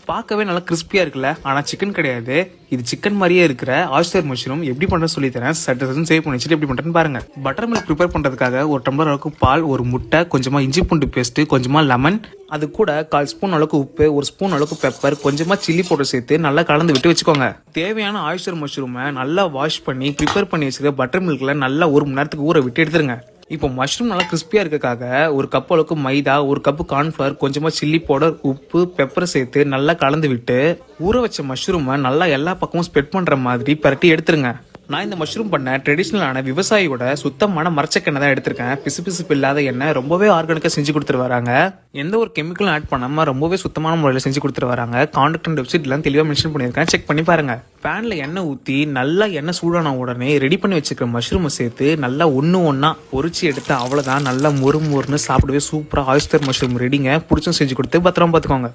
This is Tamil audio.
பார்க்கவே நல்லா கிறிஸ்பியா இருக்குல்ல, ஆனா சிக்கன் கிடையாது. இது சிக்கன் மாதிரியே இருக்கிற ஆயிஸ்டர் மஷ்ரூம். எப்படி பண்றது சொல்லி தரேன். சட்டு சேவ் பண்ணி வச்சுட்டு எப்படி பண்றேன்னு பாருங்க. பட்டர் மில்க் ப்ரிப்பேர் பண்றதுக்காக ஒரு டம்ளர் அளவுக்கு பால், ஒரு முட்டை, கொஞ்சமா இஞ்சி பூண்டு பேஸ்ட், கொஞ்சமா லெமன், அது கூட 1/4 ஸ்பூன் அளவுக்கு உப்பு, 1 ஸ்பூன் அளவுக்கு பெப்பர், கொஞ்சமா சில்லி பவுடர் சேர்த்து நல்லா கலந்து விட்டு வச்சுக்கோங்க. தேவையான ஆயிஸ்டர் மஷ்ரூமை நல்லா வாஷ் பண்ணி ப்ரிப்பேர் பண்ணி வச்சிருக்க பட்டர் மில்க்ல நல்லா 1 மணி நேரத்துக்கு ஊற விட்டு எடுத்துருங்க. இப்போ மஷ்ரூம் நல்லா கிறிஸ்பியா இருக்கக்காக ஒரு கப் அளவுக்கு மைதா, ஒரு கப் கார்ன்ஃபிளவர், கொஞ்சமா சில்லி பவுடர், உப்பு, பெப்பர் சேர்த்து நல்லா கலந்து விட்டு ஊற வச்ச மஷ்ரூமை நல்லா எல்லா பக்கமும் ஸ்ப்ரெட் பண்ற மாதிரி பரட்டி எடுத்துருங்க. நான் இந்த மஷ்ரூம் பண்ண ட்ரெடிஷ்னலான விவசாயியோட சுத்தமான மரச்சக்கெண்ணெய் தான் எடுத்திருக்கேன். பிசுபிசுப்பு இல்லாத எண்ணெய், ரொம்பவே ஆர்கானிக்கா செஞ்சு கொடுத்துட்டு வராங்க. எந்த ஒரு கெமிக்கலும் ஆட் பண்ணாம ரொம்பவே சுத்தமான முறையில் செஞ்சு கொடுத்துட்டு வராங்க. கான்டாக்ட் அண்ட் வெப்சைட்லாம் தெளிவாக மென்ஷன் பண்ணியிருக்கேன், செக் பண்ணி பாருங்க. பேன்ல எண்ணெய் ஊற்றி நல்லா எண்ணெய் சூடான உடனே ரெடி பண்ணி வச்சுக்கிற மஷ்ரூமை சேர்த்து நல்லா ஒன்னா பொரிச்சு எடுத்து அவ்வளோதான். நல்லா மொறு மொறுன்னு சாப்பிடவே சூப்பராக ஆயிஸ்டர் மஷ்ரூம் ரெடிங்க. பிடிச்சும் செஞ்சு கொடுத்து பத்திரமா பார்த்துக்கோங்க.